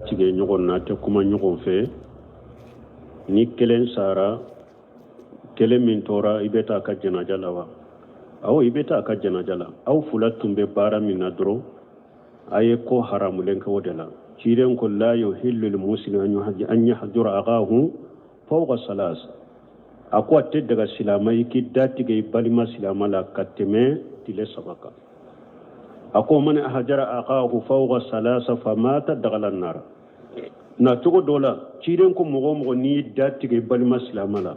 tige ɲɔgɔn na tɛ kuma ɲɔgɔn fɛ ni kelen sara kelen min tora i bɛ taa ka janaja la wa awɔ i bɛ taa ka janaja la aw fula tun bɛ baara min na dɔrɔn a ye ko haramulen kɛ o de la ciren ko la yuhillu lil muslim an yahdura akahu fawqa salas a ko a tɛ daga silama i k'i datigɛ i balima silama la ka tɛmɛ tile saba kan a ko man ahjara akahu fawqa salasa famata dagala nar na cogo dɔ la ciren ko mɔgɔ mɔgɔ n'i datigɛ i balima silama la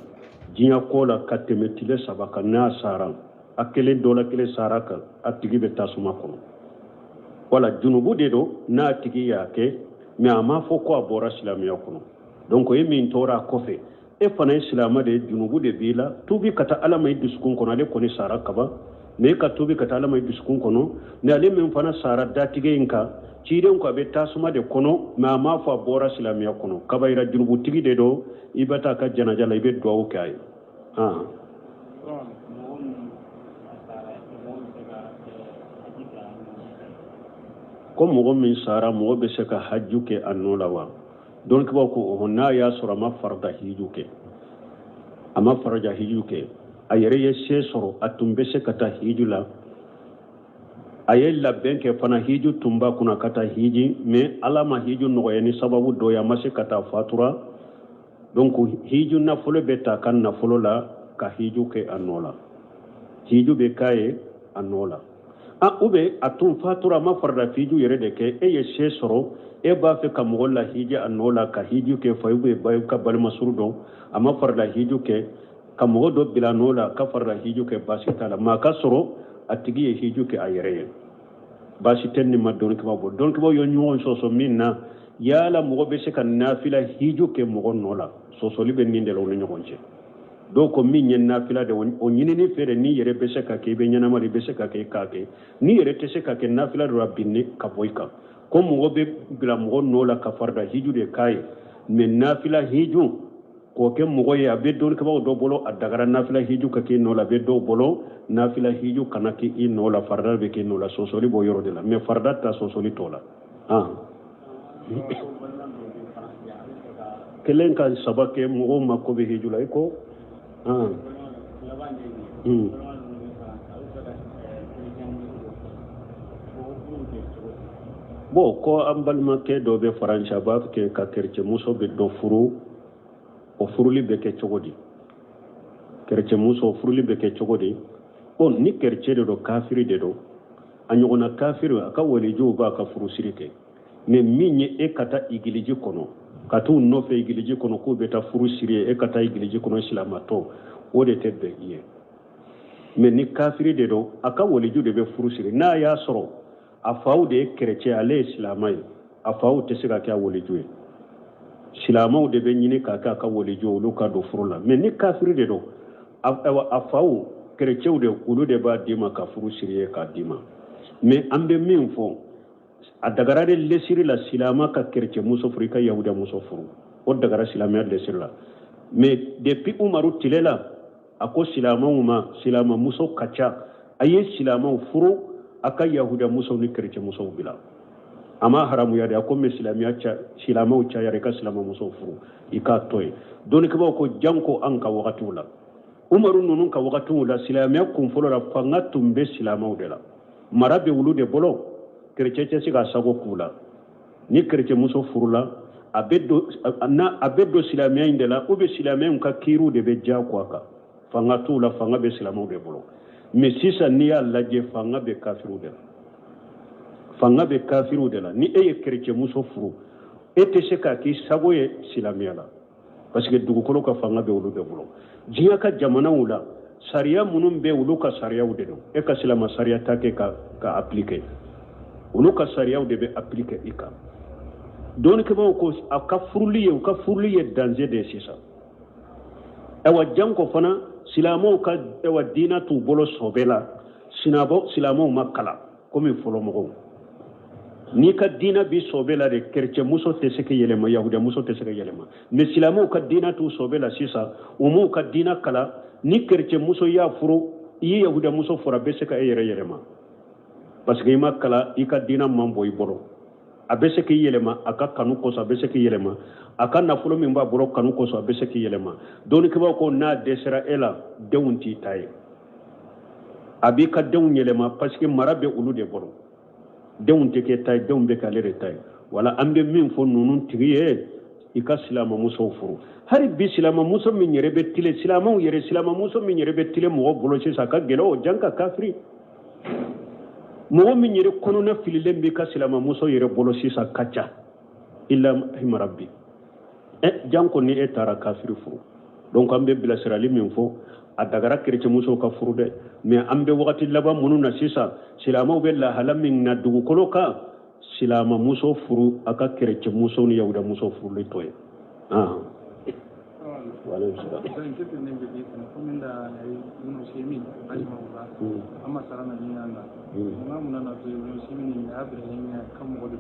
diɲɛ ko la ka tɛmɛ tile saba kan n'a sara a kelen dɔ la kelen sara kan a tigi bɛ tasuma kɔnɔ wala junubu de don n'a tigi y'a kɛ mais a m'a fɔ ko a bɔra silamɛya kɔnɔ donc e min tora a kɔfɛ e fana ye silama de junubu de b'i la tubi ka taa ala ma i dusukun kɔnɔ ale kɔni sara kaba mais e ka tubi ka taa ala ma i dusukun kɔnɔ mais ale min fana sara datigɛ in kan ciren ko a bɛ tasuma de kɔnɔ mais a m'a fɔ a bɔra silamɛya kɔnɔ kabayira junubutigi de don i bɛ taa ka janaja la i bɛ duwawu kɛ a ye ko mɔgɔ min sara mɔgɔ bɛ se ka haju kɛ a nɔ la wa donc b'a ko n'a y'a sɔrɔ a ma farida hiju kɛ a ma farida hiju kɛ a yɛrɛ ye se sɔrɔ a tun bɛ se ka taa hiju la a ye labɛn kɛ fana hiju tun b'a kunna ka taa hiji mais ala ma hiju nɔgɔya ni sababu dɔ ye a ma se ka taa fatura donc hiju nafolo bɛ ta ka nafolo la ka hiju kɛ a nɔ la hiju bɛ k'a ye a nɔ la a tun fatura ma farida hiju yɛrɛ de kɛ e ye se sɔrɔ e b'a fɛ ka mɔgɔ la hiji a nɔ la ka hiju kɛ fa ba ka balima suru dɔn a ma farida hiju kɛ ka mɔgɔ dɔ bila nɔ la ka farida hiju kɛ baasi t'a la maa ka sɔrɔ a tigi ye hiju kɛ a yɛrɛ ye baasi tɛ nin ma dɔnnikibaw bɔ dɔnnikibaw ye ɲɔgɔn sɔsɔ min na yala mɔgɔ bɛ se ka nafila hiju kɛ mɔgɔ nɔ la sɔsɔli bɛ nin de la u ni ɲɔgɔn cɛ dɔw ko min ye nafila de o ɲinini fɛ de n'i yɛrɛ bɛ se ka kɛ i bɛ ɲɛnama i bɛ se ka kɛ i k'a kɛ n'i yɛrɛ tɛ se ka kɛ nafila dɔ la binni ka bɔ i kan ko mɔgɔ bɛ bila mɔgɔ nɔ la ka farida hiju de k'a ye mais nafila hiju k'o kɛ mɔgɔ ye a bɛ dɔnnikibaw dɔ bolo a dagara nafila hiju ka k'i nɔ la a bɛ dɔw bolo nafila hiju kana k'i nɔ la farida bɛ k'i nɔ la sɔsɔli b'o yɔrɔ de la mais farida ta sɔsɔli t'o la kelen ka saba kɛ mɔgɔw ma ko bɛ hiju la i ko bon ko an balimakɛ dɔ bɛ faransi a b'a kɛ ka kerecɛmuso bɛ dɔ furu o furuli bɛ kɛ cogo di kerecɛmuso furuli bɛ kɛ cogo di bon ni kerecɛ de don kafiri de don a ɲɔgɔnna kafiri a ka walijuw b'a ka furusiri kɛ mais min ye e ka taa igiliji kɔnɔ ka t'u nɔfɛ igiliji kɔnɔ k'u bɛ taa furu siri ye e ka taa igiliji kɔnɔ silamatɔ o de tɛ bɛn i ye mais ni kafiri de don a ka waliju de bɛ furu siri n'a y'a sɔrɔ a faw de ye kerecɛ ale ye silama ye a faw tɛ se ka kɛ a waliju ye silamaw de bɛ ɲini k'a kɛ a ka waliju olu ka don furu la mais ni kafiri de don a faw kerecɛw de olu de b'a d'i ma ka furu siri ye k'a d'i ma mais an bɛ min fɔ a dagara de lesiri la silama ka kerecɛmuso furu i ka yahuda muso furu o dagara silamɛya lesiri la mais depuis umaru tile la a ko silamaw ma silamamuso ka ca a ye silamaw furu a ka yahuda muso ni kerecɛmusow bila a ma haramuya de a ko mɛ silamaw cayara i ka silamamuso furu i k'a to ye dɔnnikibaw ko janko an ka wagatiw la umaru ninnu ka wagatiw la silamɛya kunfɔlɔ la fanga tun bɛ silamaw de la mara bɛ olu de bolo kerecɛ tɛ se k'a sago k'u la ni kerecɛmuso furula a bɛ don silamɛya in de la ou bien silamɛya ka kiiriw de bɛ diyagoya a kan fanga t'u la fanga bɛ silamaw de bolo mais sisan n'i y'a lajɛ fanga bɛ kafiriw de la fanga bɛ kafiriw de la ni e ye kerecɛmuso furu e tɛ se k'a k'i sago ye silamɛya la parce que dugukolo ka fanga bɛ olu de bolo diɲɛ ka jamanaw la sariya minnu bɛ olu ka sariyaw de don e ka silama sariya ta kɛ ka appliquer olu ka sariyaw de bɛ appliquer i kan dɔnnikibaw ko a ka furuli ye danger de ye sisan awa janko fana silamaw ka diina t'u bolo sɔbɛ la silamaw ma kalan komi fɔlɔ mɔgɔw n'i ka diina bi sɔbɛ la de kerecɛmuso tɛ se ka yɛlɛma yahudamuso tɛ se ka yɛlɛma mais silamaw ka diina t'u sɔbɛ la sisan u m'u ka diina kalan ni kerecɛmuso y'a furu i ye yahudamuso fɔra bɛ se ka e yɛrɛ yɛlɛma parce que i ma kalan i ka diina man bɔ i bolo abese ki yelema aka kanu koso abese ki yelema aka nafolo min ba boro kanu koso abese ki yelema doni ke ba ko na desera ela dewunti tay abi ka dewun yelema parce que marabe ulu de boro dewunti ke tay dewun be ka lere tay wala ambe min fo nunun tigiye ika silama muso furu hari bi silama muso min yere be tile silama yere silama muso min yere be tile mo bolo ci saka gelo janka kafri mo min yere kono na fililen bi ka silama muso yere bolo ci sa kacha illa him rabbi janko ni etara kafri furu donc ambe bila sirali min fo adagara kirce muso ka furu de mais ambe wakati laba mununa sisa silama be la halamin na dugu kolo ka silama muso furu aka kirce muso ni yawda muso furu le toy wala sala dan kitin ne bi tin kuma da ibn Usaymin rahimahullah amma sarana ni anga imamu na to ibn Usaymin ya abin ya kan mu gudu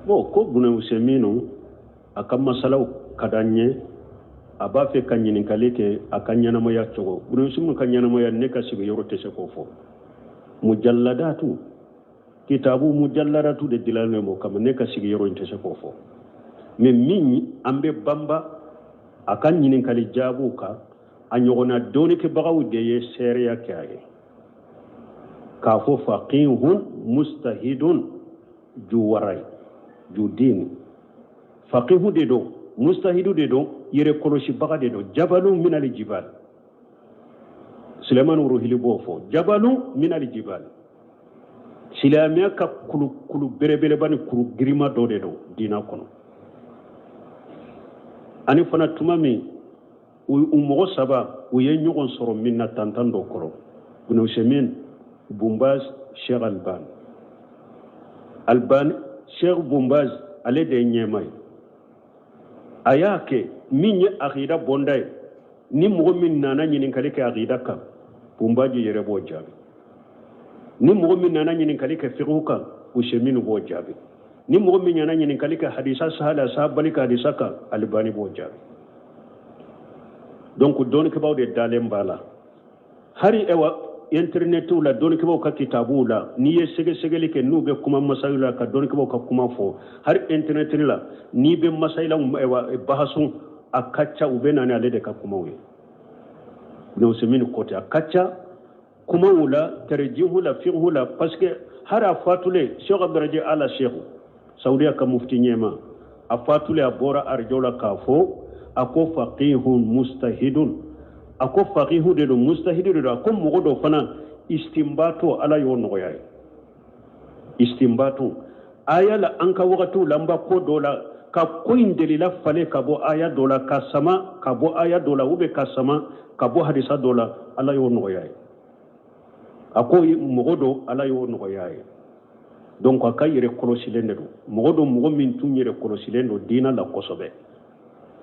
bo ko ibn Usaymin aka masalau kadanye aba fe kan yin kalike akan yana moya cogo ibn Usaymin kan yana moya ne ka sibe yorote se ko fo mujalladatu kitabu mujalladatu de dilal mo kam ne ka sibe yorote se ko fo mais min ambe bamba akan yin kali jabu ka anyogona doni ke bagaw de ye seriya kaye ka fo faqihun mustahidun ju waray ju din faqihu de do mustahidu de do yere koloshi baga de do jabalun min al jibal Suleiman ruhili bofo jabalun min al jibal silamiya ka kulu berebele bani kulu girima do de do dina kono ani fana tuma min mɔgɔ saba u ye ɲɔgɔn sɔrɔ min na tantan dɔ kɔrɔ Ibn Usaymin Bumbaz Sheikh Albani Sheikh Bumbaz ale de ye ɲɛma ye a y'a kɛ min ye akida bɔnda ye ni mɔgɔ min nana ɲininkali kɛ akida kan Bumbaz yɛrɛ b'o jaabi ni mɔgɔ min nana ɲininkali kɛ fiqhu kan Usaymin b'o jaabi ni mɔgɔ min nana ɲininkali kɛ hadisa sahala sahabali ka hadisa kan Albani b'o jaabi donc dɔnnikɛbaw de dalen b'a la hari ewa internetu la dɔnnikɛbaw ka kitabuw la n'i ye sɛgɛsɛgɛli kɛ n'u bɛ kuma masayilu la ka dɔnnikɛbaw ka kuma fɔ hari internet la n'i bɛ masayilaw bahasu a ka ca u bɛ na ni ale de ka kumaw ye Ibn Usaymin ko ten a ka ca kumaw la tarjihu la fiqhu la parce que hari a fatule Sheikh Abdurraji Ala Sheikh Saudiya ka mufti ɲɛma a fatule a bɔra arjɔ la k'a fɔ a ko faqihun mustahidun a ko faqihu de do mustahidu de do a ko mɔgɔ dɔ fana istinbato ala y'o nɔgɔya ye istinbato aya la an ka wagatiw la an ba ko dɔ la ka ko in delila fale ka bɔ aya dɔ la ka sama ka bɔ aya dɔ la ou bien ka sama ka bɔ hadisa dɔ la ala y'o nɔgɔya ye a ko mɔgɔ dɔ ala y'o nɔgɔya ye donc a ka yɛrɛ kɔlɔsilen de do mɔgɔ dɔ mɔgɔ min tun yɛrɛ kɔlɔsilen do diina la kosɛbɛ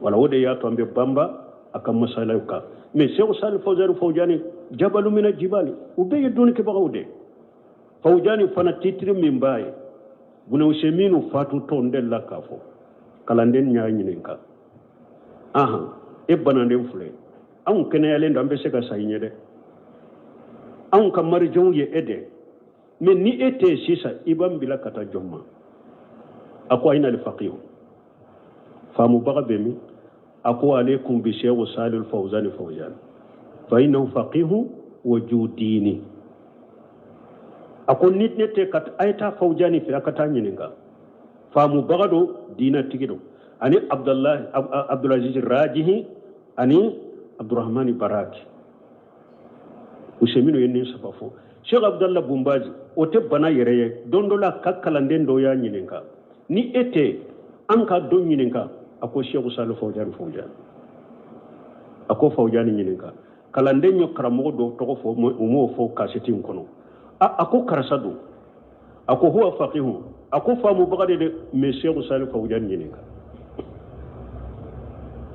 wala o de y'a to an bɛ banba a ka masalaw kan mais Sheikh Salih Fawzani jabalu mina jibali u bɛɛ ye dɔnnikɛbagaw de Fawzani fana titiri min b'a ye Ibn Usaymin fatutɔ n delila k'a fɔ kalanden y'a ɲininka e bananden filɛ anw kɛnɛyalen don an bɛ se ka sa i ɲɛ dɛ anw ka marijanw ye e dɛ mais ni e tɛ sisan i b'an bila ka taa jɔn ma a ko ayna al-faqih faamubaga bɛ min a ko alaykum bi Sheikh Salih Fawzani fa innahu faqihu wa ju diini a ko ni ne tɛ ka a ye taa Fawzani fɛ a ka taa ɲininka faamubaga do diina tigi do ani Abdulaziz Rajihi ani Abdurrahman Baraki Usaymin ye nin saba fɔ Sheikh Abdallah Bumbazi o tɛ bana yɛrɛ ye don dɔ la ka kalanden dɔ y'a ɲininka ni e tɛ an ka dɔ ɲininka a ko Sheikh Salih Fawzani a ko Fawzani ɲininka kalanden ye karamɔgɔ dɔ tɔgɔ fɔ u m'o fɔ kaseti in kɔnɔ a ko karisa don a ko huwa faqihu a ko faamubaga de dɛ mais Sheikh Salih Fawzani ɲininka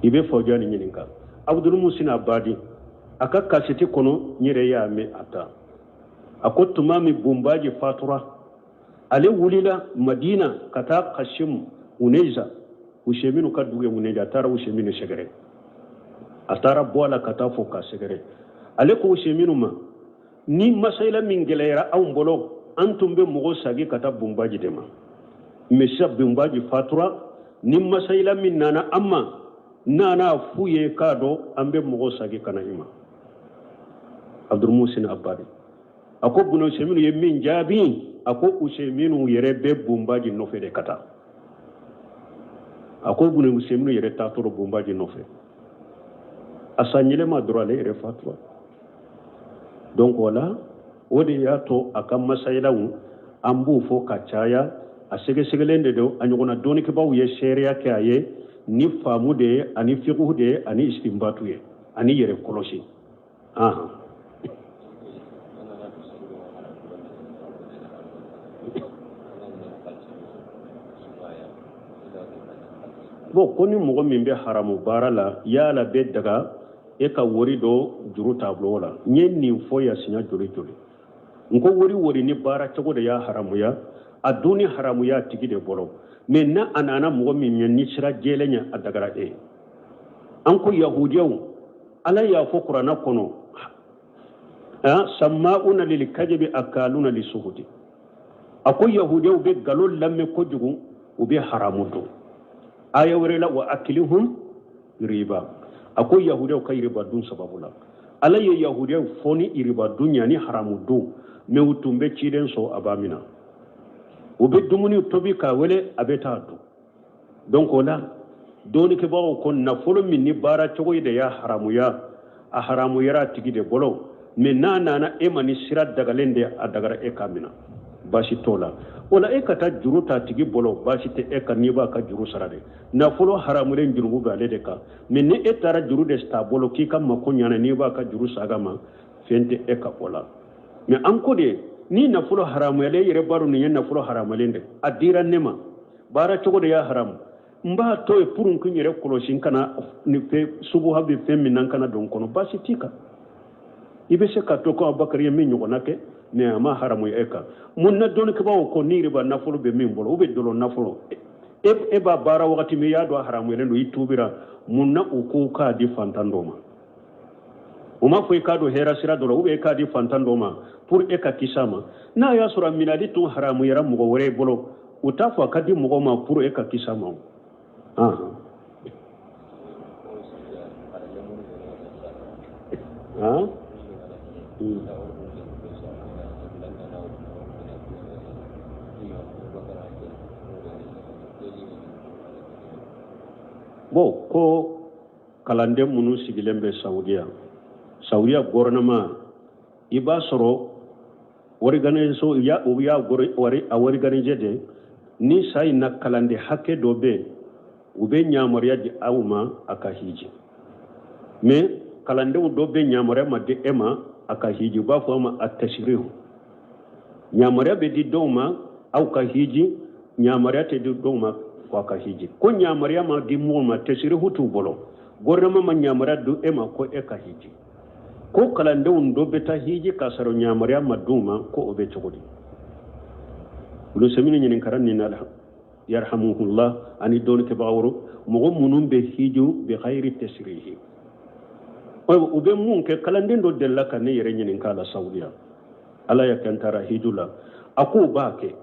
i bɛ Fawzani ɲininka Abdul Musin Abadi a ka kaseti kɔnɔ n yɛrɛ y'a mɛn a ta a ko tuma min Bumbaji fatura ale wulila Madina ka taa Kashim Uneza Usaymin ka dugu ye Uneza a taara Usaymin sɛgɛrɛ a taara bɔ a la ka taa fɔ ka sɛgɛrɛ ale ko Usaymin ma ni masayila min gɛlɛyara anw bolo an tun bɛ mɔgɔ sagi ka taa Bumbaji de ma mesha bumbaji fatura ni masaila min nana amma nana fuye kado ambe mogo sagi kana ima Abdul Musin Abadi ako buno Useminu ye min jabi ako Useminu yere be bumbaji nofe de kata ako buno Useminu yere tatoro bumbaji nofe asanyele ma droale yere fatura donc wala wodi yato akam masaila ambu fo kacaya a segelende do anyogona doni ke bawu ye sharia ke aye ni famu de ani fiqhu de ani istimbatu ye ani yere kolosi aha bo koni mogo min be haramu barala yala be daga e ka wori do juru tablo wala nyen ni fo ya sinya juri juri nko wori ni bara cago de ya haramu ya aduni haramu ya tigi de bolo mais na anana mogo min ni sira jelenya adagara e anko yahudiyaw ala ya fo qur'ana kono sama'una lil kadhibi akaluna lisuhudi ako yahudiyaw be galol lamme ko jugu ube haramu do aya warela wa akilihum riba ako yahudiyaw kay riba dun sababula ala ya yahudiyaw foni riba dunya ni haramu do me utumbe ciden so abamina ube dumuni tobi ka wele abeta do donc wala doni ke bawo kon na folo min ni bara cogo de ya haramu ya a haramu yara tigi de bolo me nana e mani sirat daga lende a dagara e kamina bashi tola wala e kata juru ta tigi bolo bashi te e kan ni ba ka juru sarade na folo haramu len juru ga lede ka me ne e tara juru de sta bolo ki kam ma ko nyana ni ba ka juru sagama fente e ka bola me an ko de ni na fulo haramu yale yere baru ni na fulo haramu lende adira nema bara cogo de ya haramu mba to e purun kun yere koloshin kana ni fe subu habi femmi nan kana don kono basi tika ibe se ka to ko Abubakar yemi nyugo nake ne ama haramu eka mun na don ke bawo ko ni riba na fulo be min bolo ube dolo na fulo e ba bara wakati mi ya do haramu yele no itubira mun na uku ka di fantandoma uma foi kado hera sira dolo ube ka di fantandoma pour e ka kisama na ya sura minadi tun haramu yara mugo wore bolo utafa kadi mugo ma pour e ka kisama bo ko kalande munu sigilembe Saudiya gouvernement iba soro organisation ya organiser de ni sai na kalande hakke dobe ube nyamariya di awma aka hiji mais kalande dobe nyamariya ma de ema aka hiji ba fo ma at-tashrihu nyamariya be di doma au ka hiji nyamariya te di doma ko aka hiji ko nyamariya ma di mo ma tashrihu tu bolo gouvernement ma nyamariya do ema ko e ka hiji ko kalande do beta hiji kasaro nyamariya maduma ko obe chogodi lu semini nyin karan ni nala yarhamuhullah ani don ke bawro mo munum be hiju bi khairi tasrihi o be mun ke kalande do della kan yere nyin kala saudiya ala ya kantara hijula aku bake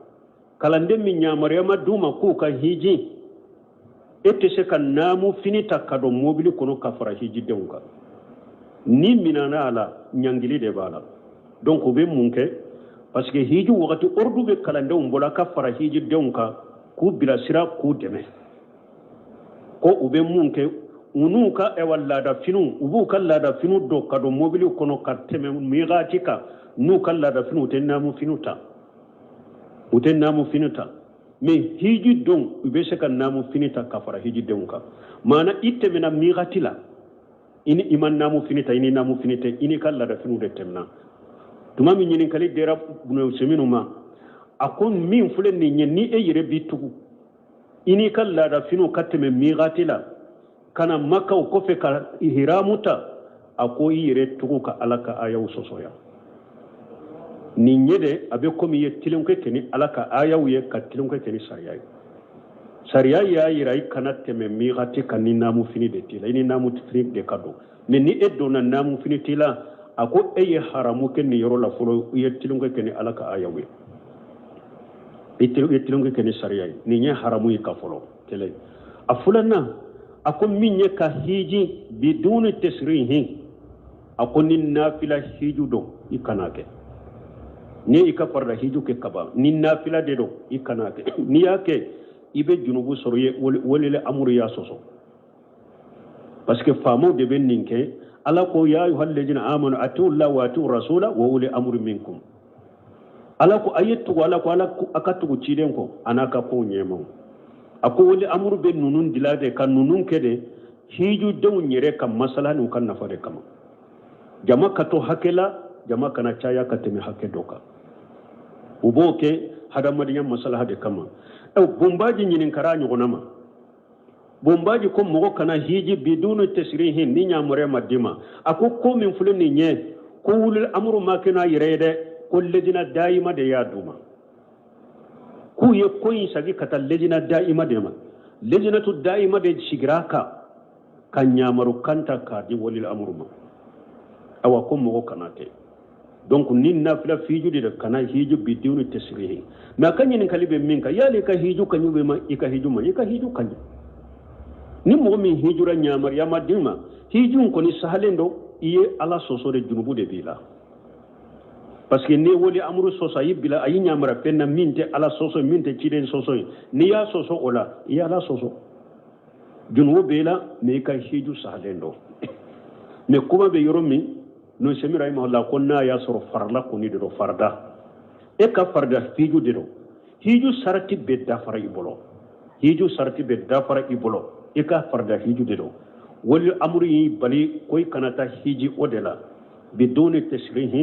kalande min nyamariya maduma ko ka hiji ette se kan namu finita kado mobili kono kafara hiji deunga ni minana ala nyangili de bala donc be munke parce que hiju wakati ordu be kalande umbola ka fara hiji deunka ku bila sira ku deme ko ube munke unuka e walla da finu ubu kala da finu do kado mobili kono karteme migatika nu kala da finu tenamu finuta utenamu finuta me hiji don ube se kan namu finita ka fara hiji deunka mana itte mena migatila ini iman namu finita ini namu finita ini kala da finu de temna tuma min nyinin kali dera bunu seminu ma akon min fulen ni nyen e yere bitugu ini kala da finu kateme migatila kana makka ko fe ka ihramuta ako yere tugu ka alaka ayaw sosoya ni nyede abe komi ye tilum ke teni alaka ayaw ye ka tilum ke teni sariya ya yirai kanat teme migati kan ni namu fini de tila ini namu fini de kado ne ni eddo na namu fini tila ako eye haramu ken ni yoro la folo ye tilunga ken alaka ayawe itilonge kene sariya ni nya haramu yi ka folo kele afulana akon minye ka hiji biduni tasrihi akon ni nafila hiju do ikanake ni ika farda hiju ke kaba ni nafila de do ikanake ni yake ibe junubu soroye wolele amuru ya soso parce que famo de ben ninke ala ko ya ayyuhal ladina amanu atu Allah wa atu rasula wa uli amru minkum ala ko ayatu wala ko ala akatu ciden ko anaka ko nyemo ako wali amru be nunun dilade kan nunun kede hiju dew nyere kam masala nun kan nafare kama jama kato hakela jama kana chaya katemi hakke doka uboke hada madinya masala hade kama bombaji nyinin karanyo gonama bombaji ko mogo kana hiji bidunu tasrihin ni nyamure madima ako ko min fulni nye ko wulul amru makina yirede ko ledina daima de yaduma ku ye koyin sagi kata ledina daima de ma ledinatu daima de shigraka kan nyamaru kanta ka di walil amru ma awa ko mogo kana te donc nin nafila fiju de kana hiju bidunu tasrihin na kanyin kalibe minka yale ka hiju kanyube ma ika hiju ma ika hiju kanyi ni mogo min hijura nyamar ya madima hijun ko ni sahalendo iye ala soso de junubu de bila parce que ne woli amru soso yibila ayi nyamara penna minte ala soso minte ciden soso ni ya soso ola ya ala soso junubu bila me ka hiju sahalendo me kuma be yoromi no semira ima Allah ko na ya soro farla ko ni do farda e ka farda hiju de do hiju sarati be dafara ibolo hiju sarati be dafara ibolo ika farda hiju de do wali amri bali koy kanata hiji odela biduni tashrihi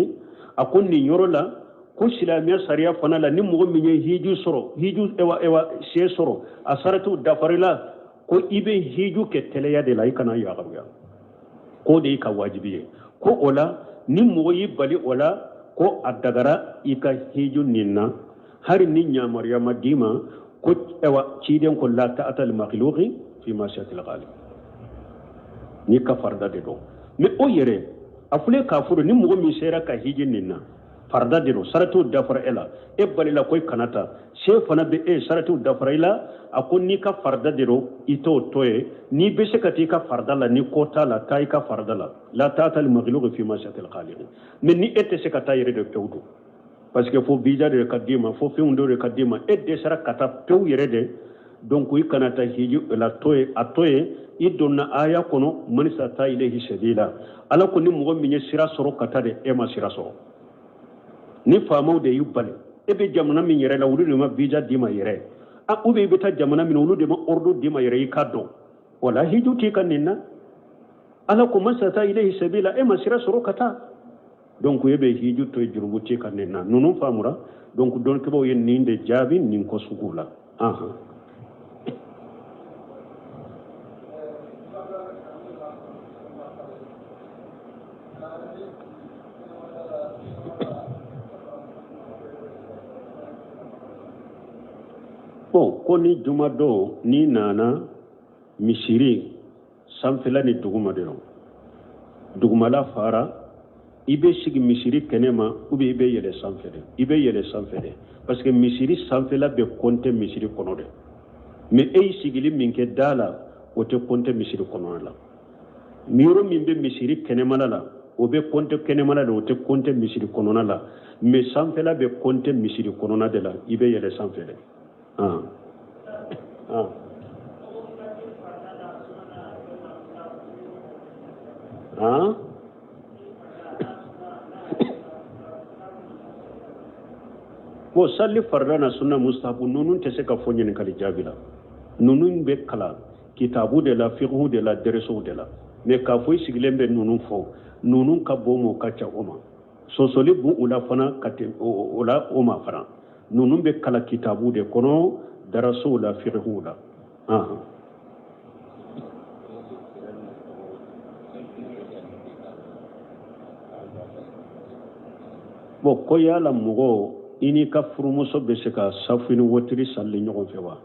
akonni yorola ko silamiya sariya fanala ni mo minye hiju soro hiju ewa she soro asaratu dafarila ko ibe hiju ke teleya de la ikana ya garuya ko de ka wajibiye ko ola ni mo yi bali ola ko adagara ika hiju ninna har ni nyamariya madima ko ewa ciden ko la ta'atal makhluqi fi mashiatil ghalib ni ka farda de do me o yere afule ka furu ni mo mi sera ka hijin ninna farda de do saratu dafar ela e balila koy kanata she fana be e saratu dafar ela akon ni ka farda de do ito toye ni be se kati ka farda la ni kota la kai ka farda la ta'tal maghlub fi mashiatil ghalib me ni ete se kata yere de pewdu parce que fo bija de kadima fo fewndo de kadima e de sara kata pew yere de donc yi kanata hiju la toye atoye idonna aya kono manisa ta ilayhi sabila ala ko ni mo minye sira soro kata de e ma sira soro ni famo de yubale e be jamana min yere la wulu ma bija dima yere a ube be ta jamana min wulu de ma ordo dima yere ikado wala hiju ti kanina ala ko manisa ta ilayhi sabila e ma sira soro kata donc yebe hiju to jurubu ti kanina nunu famura donc don ko yen ninde jabi nin ko sugula aha bon ko ni juma do ni nana misiri sanfela ni duguma de duguma la fara ibe sigi misiri kenema ube ibe yele sanfede parce que misiri sanfela be konte misiri kono de mais ey sigili minke dala o te konte misiri kono la miro min be misiri kenema la o be konte kenema la o te konte misiri kono la mais sanfela be konte misiri kono de la ibe yele sanfede bo salli fardana sunna mustahabu nunun te se ka fonyen kali jabila nunun be kala kitabu de la fiqhu de la dereso de la me ka foy siglembe nunun fo nunun ka bomo ka cha oma so soli bu ula fana kate ula oma fana nunun be kala kitabu de kono daraso la fiqhu la bo ko yala mugo ini ka furumuso be se ka safini wotiri salli ɲɔgɔn fɛ wa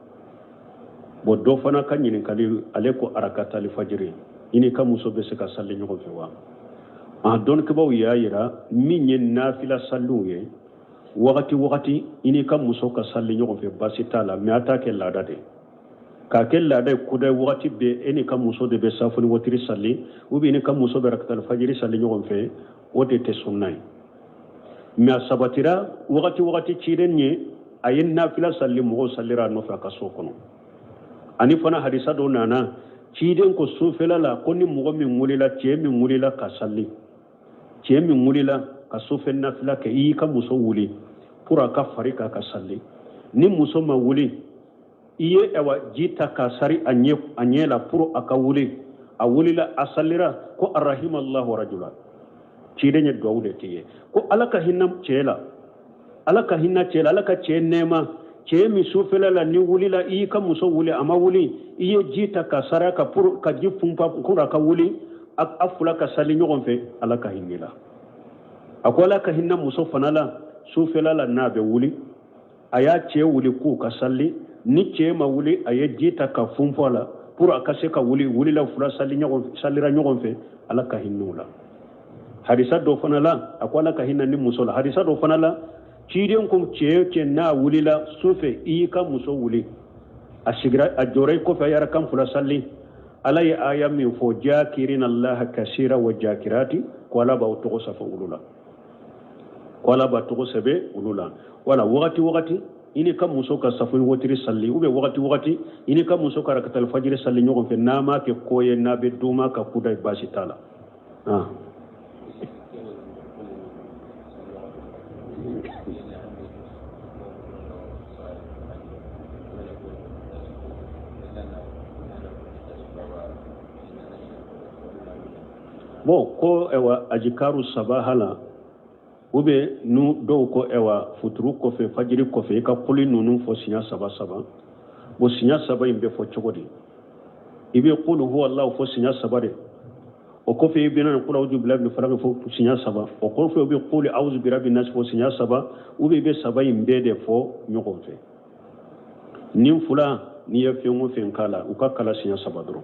bo dɔ fana ka ɲininkali ale ko arakatali fajiri ini ka muso be se ka salli ɲɔgɔn fɛ wa dɔnnikɛbaw y'a yira min ye nafila salliw ye wakati ini ka muso ka salli ɲɔgɔn fɛ basi t'a la mais a t'a kɛ laada de k'a kɛ laada ye kuda wakati bɛɛ e ni ka muso de bɛ safoni wotiri salli ou bien ni ka muso bɛ rakatal fajiri salli ɲɔgɔn fɛ o de tɛ sunna ye mais a sabatira wakati ciden ye a ye nafila salli mɔgɔw sallira a nɔfɛ a ka so kɔnɔ ani fana hadisa dɔ nana ciden ko sofɛla la ko ni mɔgɔ min wulila cɛ min wulila ka salli cɛ min wulila ka sofɛ nafila kɛ i y'i ka muso wuli pour a ka fari k'a ka salli ni muso ma wuli i ye ji ta k'a sari a ɲɛ la pour a ka wuli a wulila a sallira ko arahimallahu rajula ciden ye duwawu de k'i ye ko ala ka hinna cɛ la ala ka cɛ nɛɛma cɛ min sofɛla la ni wulila i y'i ka muso wuli a ma wuli i ye ji ta k'a sari a kan pour ka ji funpa pour a ka wuli a fila ka salli ɲɔgɔn fɛ ala ka hinɛ la a ko ala ka hinɛ muso fana la sofɛla la n'a bɛ wuli a y'a cɛ wuli k'u ka salli ni cɛ ma wuli a ye ji ta ka funfɔ a la pour a ka se ka wulila fila sallira ɲɔgɔn fɛ ala ka hinɛ la hadisa dɔ fana la a ko ala ka hinɛ ni muso la hadisa dɔ fana la ciden ko cɛ n'a wulila sufɛ i y'i ka muso wuli a sigira a jɔra i kɔfɛ a yɛrɛ kan fila salli ala ye aya min fɔ jakirina allaha kasira wa jakirati ko ala b'aw tɔgɔ safa olu la ko ala b'a tɔgɔ sɛbɛ olu la wala wagati i ni ka muso ka safoni wotiri salli ou bien wagati i ni ka muso ka rakatal fajiri salli ɲɔgɔn fɛ n'a ma kɛ ko ye n'a bɛ duma ka kuda baasi t'a la bon ko ewa ajikaru sabahala ube nu dɔw ko ewa futuru kɔfɛ fajiri kɔfɛ i ka kuli ninnu fɔ siɲɛ saba bon siɲɛ saba in bɛ fɔ cogo di i bɛ qul huwa allahu fɔ siɲɛ saba de o kɔfɛ i bɛna qul a'udhu billahi minal falaq fɔ siɲɛ saba o kɔfɛ i bɛ qul a'udhu birabbin nas fɔ siɲɛ saba ou bien i bɛ saba in bɛɛ de fɔ ɲɔgɔn fɛ nin fula n'i ye fɛn o fɛn k'a la u ka kala siɲɛ saba dɔrɔn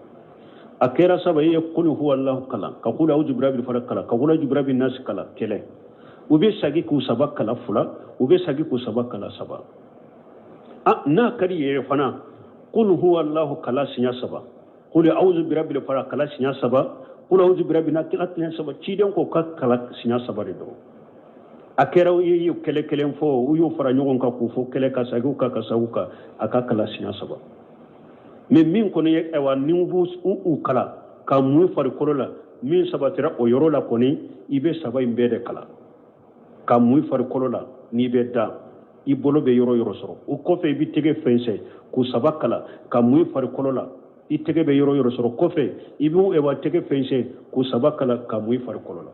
a kɛra saba i ye qul huwa allahu kala ka qul a'udhu birabbil falaq kala ka qul a'udhu birabbin nas kala kɛlɛ u bɛ sagi k'u saba kala fula u bɛ sagi k'u saba kala saba n'a ka di yɛrɛ fana qul huwa allahu kala siɲɛ saba qul a'udhu birabbil falaq kala siɲɛ saba qul a'udhu birabbin nas kala siɲɛ saba ciden ko ka kala siɲɛ saba de dɔrɔn a kɛra u ye kɛlɛ kelen fɔ u y'o fara ɲɔgɔn kan k'u fɔ kɛlɛ ka sagiw kan ka sagiw kan a ka kala siɲɛ saba mais min kɔni ye ewa ni u kala ka mun farikolo la min sabatira o yɔrɔ la kɔni i bɛ saba in bɛɛ de kala ka mun farikolo la n'i bɛ da i bolo bɛ yɔrɔ sɔrɔ o kɔfɛ i bɛ tɛgɛ fɛnsɛ k'u saba kala ka mun farikolo la i tɛgɛ bɛ yɔrɔ sɔrɔ kɔfɛ i bɛ ewa tɛgɛ fɛnsɛ k'u saba kala ka mun farikolo la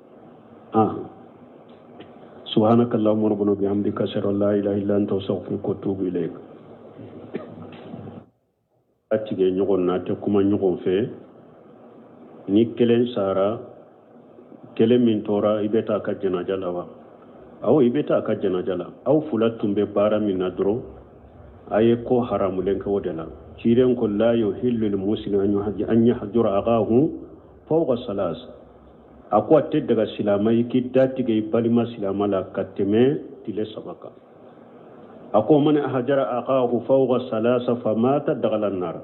subhanakallahumma rabbana bihamdika ashhadu an la ilaha illa anta astaghfiruka wa atubu ilayk a tigɛ ɲɔgɔn na tɛ kuma ɲɔgɔn fɛ ni kelen sara kelen min tora i bɛ taa ka janaja la wa awɔ i bɛ taa ka janaja la aw fula tun bɛ baara min na dɔrɔn a ye ko haramulen kɛ o de la ciren ko la yuhillu lil muslim an yahjura akahu fawqa salas a ko a tɛ daga silama i k'i da tigɛ i balima silama la ka tɛmɛ tile saba kan a ko man ahjara akahu fawqa salasa famata dagala nar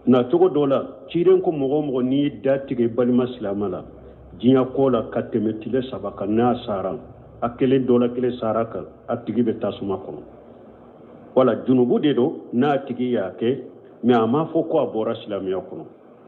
na cogo dɔ la ciren ko mɔgɔ n'i da tigɛ i balima silama la diɲɛ ko la ka tɛmɛ tile saba kan n'a sara a kelen dɔ la kelen sara kan a tigi bɛ tasuma kɔnɔ wala junubu de don n'a tigi y'a kɛ mais a m'a fɔ ko a bɔra silamɛya kɔnɔ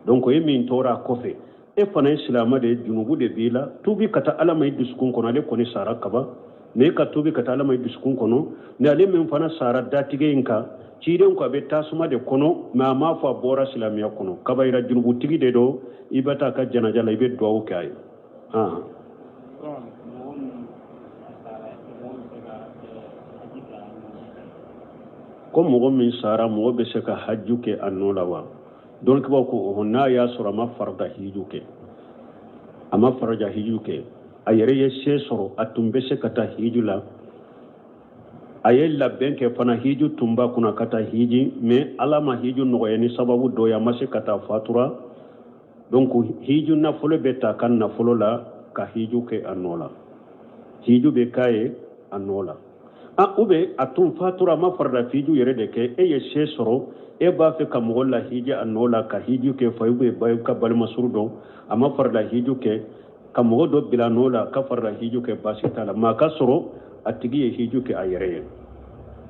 donc e min tora a kɔfɛ e fana ye silama de junubu de b'i la tubi ka taa ala ma i dusukun kɔnɔ ale kɔni sara kaban mais ka tubi ka taa ala ma i dusukun kɔnɔ mais ale min fana sara datigɛ in kan ciren ko a bɛ tasuma de kɔnɔ mais a m'a fɔ a bɔra silamɛya kɔnɔ kabayira junubutigi de don i bɛ taa ka janaja la i bɛ duwawu kɛ a ye ko mɔgɔ min sara mɔgɔ bɛ se ka haju kɛ a nɔ la wa donc b'a ko n'a y'a sɔrɔ a ma farada hiju kɛ a yɛrɛ ye se sɔrɔ a tun bɛ se ka taa hiju la a ye labɛn kɛ fana hiju tun b'a kunna ka taa hiji mais ala ma hiju nɔgɔya ni sababu dɔ ye a ma se ka taa fatura donc hiju nafolo bɛ ta ka nafolo la ka hiju kɛ a nɔ la hiju bɛ k'a ye a nɔ la ube atun fatura ma farda fiju yere de ke e ye she soro e ba fe kam wala hija anola ka hiju ke fayube ba ka bal masurdo ama farda hiju ke kam wodo bilanola ka farda hiju ke basitala ma ka soro atigi ye hiju ke ayere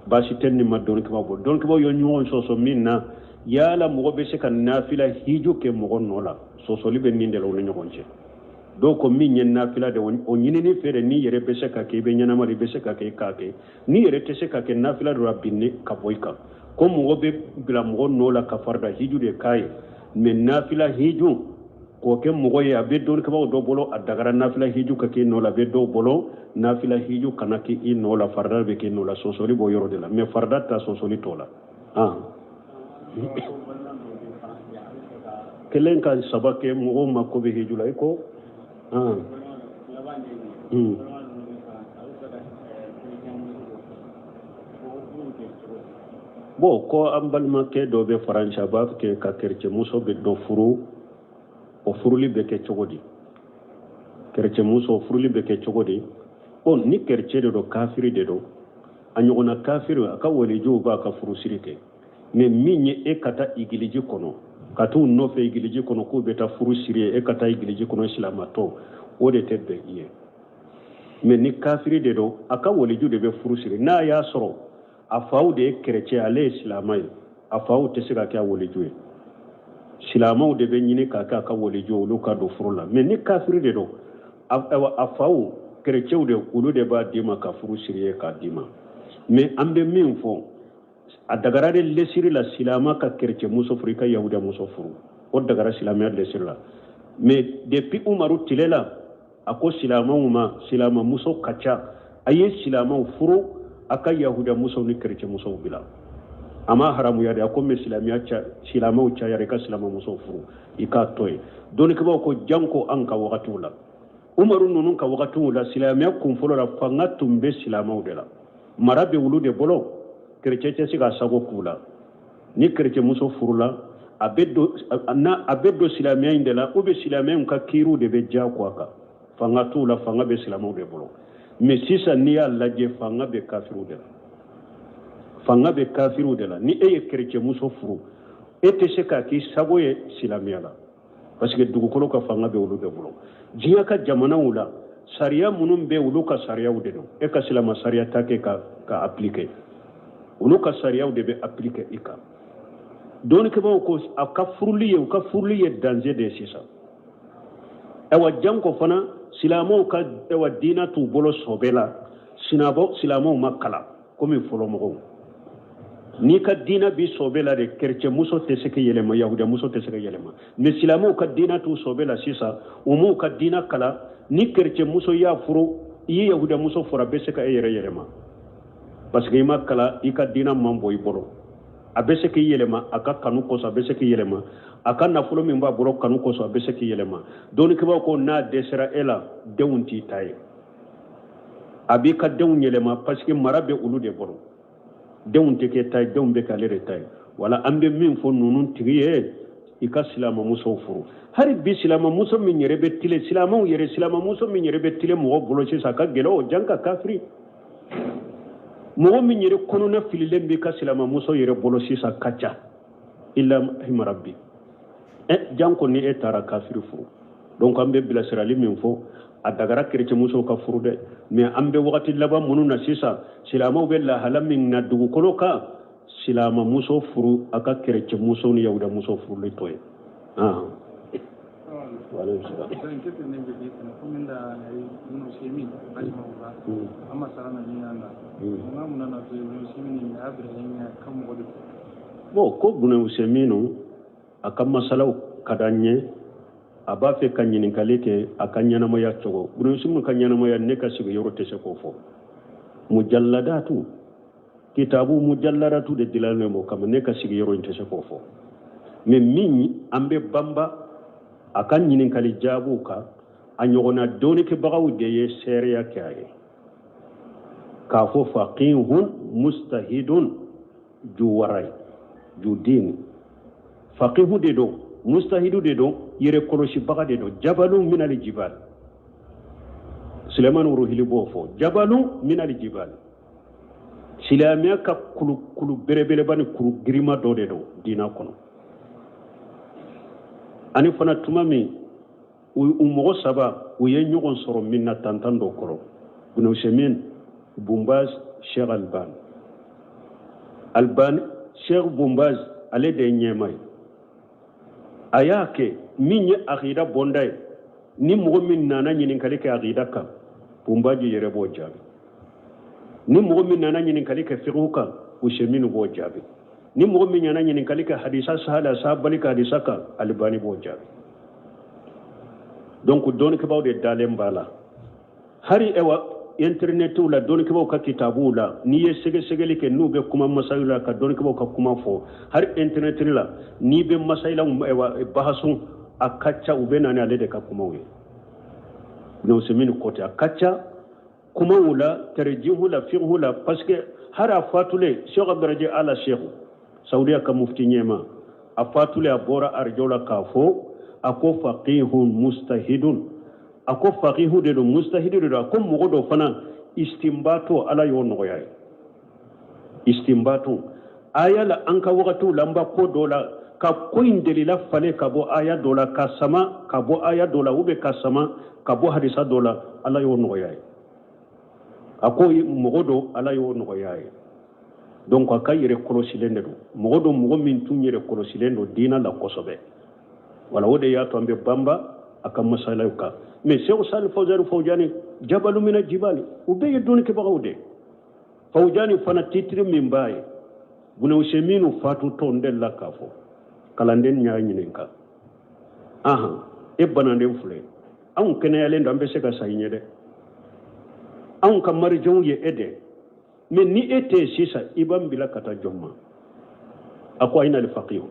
basitenni ma don ke babo don ke bo yo nyon so minna yala mo be se kan nafila hiju ke mo nola so libe ninde lo nyogonje do ko min yen nafila de o nyini ni fere ni yere be se ka ke be nyana mari be se ka ke ka ke ni yere te se ka ke nafila do rabbinne ka boyka ko mo be bila mo nola ka farda hiju de kai men nafila hiju ko ke mo ya be don ke do bolo adagara nafila hiju ka ke nola be do bolo nafila hiju kana ki in nola farda be ke nola so bo yoro de la me farda ta so tola kelen kan sabake mo ma ko be hiju la ko bo ko ambalma ke do be faransa ba ke ka kerce muso be do furu o furuli be ke cogodi kerce muso furuli be ke cogodi on ni kerce do kafiri de do anyona kafiri aka woli jo ba ka furu sirike me minye e kata igiliji kono katu no fe igiliji kono ko beta furu siriye e kata igiliji kono islamato o de tebbe iye me ni kafiri de do aka woli ju de be furu siri na ya soro afaw de kerece ale islamay afaw te siga ka woli ju islamaw de be nyini ka ka woli ju lu ka do furu la me ni kafiri de do afaw kerece de ulu de ba dima ka furu siriye ka dima me ambe min fo adagara de lesiri la silama ka kerce muso furu ka yahuda muso furu o dagara silama lesiri la mais depuis umaru tilela ako silama muso kacha aye silama furu aka yahuda muso ni kerce muso bila ama haramu yade ako me silama ucha yare ka silama muso furu ika toy doni ko ko janko an ka wakatu la umaru nunun ka wakatu la silama kun folo la fanga tumbe silama udela marabe wulude bolo kerce te siga sago kula ni kerce muso furula abedo silamiya indela ube silamiya ka kiru de be ja kwaka fanga tula fanga be silamu de bolo mais sisa ni ya laje fanga be kafiru de la ni eye kerce muso furu ete se ka ki sago ye silamiya la parce que dugukolo ka fanga be wulu de bolo jiya ka jamana wula sariya munun be wulu ka sariya wude no e ka silama sariya take ka appliquer ulu ka sariyaw de be appliquer ika don ke ba ko aka furli ye danger de sisa ewa janko fana silamo ka ewa dina tu bolo sobela silamo makala komi folo mo ni ka dina bi sobela de kerce muso te seke yelema yahuda muso te seke yelema mais silamo ka dina tu sobela sisa umu ka dina kala ni kerce muso ya furu yi yahuda muso fura be seka yelema parce que ima kala ika dina mambo ibolo abese ki yelema aka kanu koso abese ki yelema aka nafulo min ba boro kanu koso abese ki yelema doni ke ba ko na desera ela deunti tay abi ka deun yelema parce que marabe ulu de boro deunti ke tay deun be kalere tay wala ambe min fo nunun tigiye ika silama muso furu hari bi silama muso min yere be tile silama muso min yere be tile mo bolo ci saka gelo janka kafri mo min yere kono na fililen bi ka silama muso yere bolo sisa kacha illa himarabbi janko ni etara kafiru furu donc ambe bila sirali min fo adagara kerece muso ka furu de mais ambe wakati laba mununa sisa silama be la halamin na dugu kono ka silama muso furu aka kerece muso ni yahuda muso furu le toy wala salam dan ke ne be tan ko min da no semi ajma amma sarana ni anga ngam nana to no semi ni abrahim ya kam wodi bo ko buna usemino akam masalaw kadanye abafe kanyini kaleke akanyana moya chogo buna usimu kanyana moya neka sigo yorote se ko fo mujalladatu kitabu mujalladatu de dilane mo kam neka sigo yorote se ko fo mais minni ambe bamba akan nyinin kali jabu ka anyogona doni ke bagaw de ye seriya kaye ka fo faqihun mustahidun juwaray judin faqihu de do mustahidu de do yere koloshi baga de do jabalun min al jibal Suleiman Uruhili bofo jabalun min al jibal silamɛya ka kulu belebeleba ni kuru girima dɔ de don diina kɔnɔ ani fana tuma min u mɔgɔ saba u ye ɲɔgɔn sɔrɔ min na tantan dɔ kɔrɔ Ibn Usaymin, Ibn Baz, Sheikh Albani Sheikh Ibn Baz ale de ye ɲɛma ye a y'a kɛ min ye akida bɔnda ye ni mɔgɔ min nana ɲininkali kɛ akida kan Ibn Baz yɛrɛ b'o jaabi ni mɔgɔ min nana ɲininkali kɛ fiqhu kan Usaymin b'o jaabi ni mɔgɔ min nana ɲininkali kɛ hadisa sahala sahabali ka hadisa kan Albani b'o jaabi donc dɔnnikɛbaw de dalen b'a la hari internetu la dɔnnikɛbaw ka kitabuw la n'i ye sɛgɛsɛgɛli kɛ n'u bɛ kuma masayilu la ka dɔnnikɛbaw ka kuma fɔ hari internet la n'i bɛ masayila bahasu a ka ca u bɛ na ni ale de ka kumaw ye Ibn Usaymin kɔtɛ a ka ca kumaw la tarjihu la fiqhu la parce que hari a fatule Sheikh Abdurraji Ala Sheikh Saudiya ka mufti ɲɛma a fatule a bɔra arjɔ la k'a fɔ a ko faqihun mustahidun a ko faqihu de don mustahidu de don a ko mɔgɔ dɔ fana istinbato ala y'o nɔgɔya ye istinbato aya la an ka wagatiw la an ba ko dɔ la ka ko in delila falen ka bɔ aya dɔ la ka sama ka bɔ aya dɔ la ka sama ka bɔ hadisa dɔ la ala y'o nɔgɔya ye a ko mɔgɔ dɔ ala y'o nɔgɔya ye donc a ka yɛrɛ kɔlɔsilen de don mɔgɔ dɔ mɔgɔ min tun yɛrɛ kɔlɔsilen don diina la kosɛbɛ wala o de y'a to an bɛ banba a ka masalaw kan mais Sheikh Salih Fawzani jabalu mina jibali u bɛɛ ye dɔnnikɛbagaw de Fawzani fana titre min b'a ye Ibn Usaymin fatutɔ n delila k'a fɔ kalanden y'a ɲininka e bananen filɛ anw kɛnɛyalen don an bɛ se ka sa i ɲɛ dɛ anw ka marijanw ye e dɛ mais ni e tɛ yen sisan i b'an bila ka taa jɔn ma a ko ayna al-faqih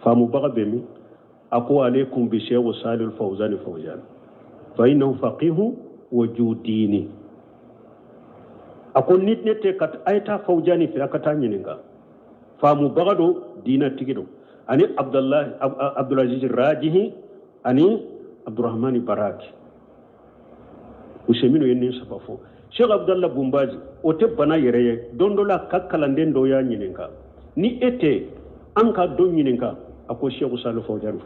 faamubaga bɛ min a ko alaykum bi Sheikh Salih Fawzani fa innahu faqihu wa judini a ko ni ne tɛ ka a ye taa Fawzani fɛ a ka taa ɲininka faamubaga don diina tigi don ani Abdulaziz Rajihi ani Abdurrahmani Baraki Usaymin ye nin saba fɔ Sheikh Abdallah Ibn Baz o tɛ bana yɛrɛ ye don dɔ la ka kalanden dɔ y'a ɲininka ni e tɛ an ka dɔ ɲininka a ko Sheikh Salih Fawzani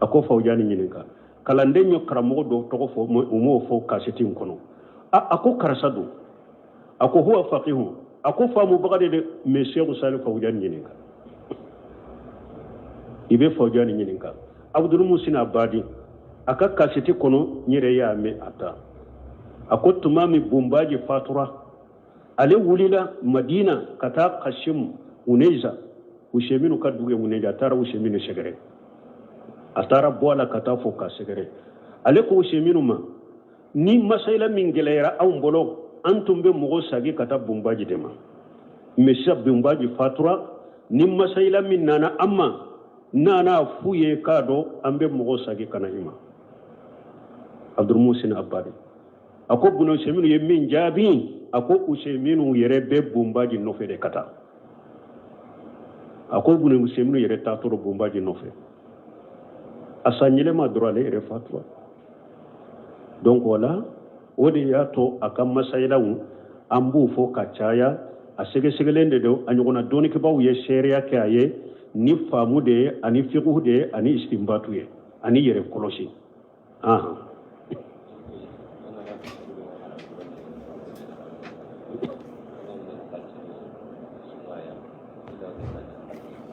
a ko Fawzani ɲininka kalanden ye karamɔgɔ dɔ tɔgɔ fɔ u m'o fɔ kaseti in kɔnɔ a ko karisa don a ko huwa faqihu a ko faamubaga de dɛ mais Sheikh Salih Fawzani ɲininka i bɛ Fawzani ɲininka Abdul Musin Abadi a ka kaseti kɔnɔ n yɛrɛ y'a mɛn a ta a ko tuma min Bombaji fatura ale wulila Madina ka taa Kashim Uneza Usaymin ka dugu ye Uneza a taara Usaymin sɛgɛrɛ a taara bɔ a la ka taa fɔ ka sɛgɛrɛ ale ko Usaymin ma ni masayila min gɛlɛyara anw bolo an tun bɛ mɔgɔ sagi ka taa Bombaji de ma mais sisan Bombaji fatura ni masayila min nana an ma n'a f'u ye k'a dɔn an bɛ mɔgɔ sagi ka na i ma Abdul Musin Abadi a ko Ibn Usaymin ye min jaabi a ko Usaymin yɛrɛ bɛ Bombaji nɔfɛ de ka taa a ko Ibn Usaymin yɛrɛ taatɔ Bombaji nɔfɛ a san yɛlɛma dɔrɔn ale yɛrɛ fatura donc wala o de y'a to a ka masayilaw an b'u fɔ ka caya a sɛgɛsɛgɛlen de don a ɲɔgɔnna dɔnnikɛbaw ye seereya kɛ a ye ni faamu de ye ani fiqhu de ye ani istinbatu ye ani yɛrɛ kɔlɔsi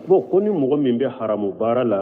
bon ko ni mɔgɔ min bɛ haramu baara la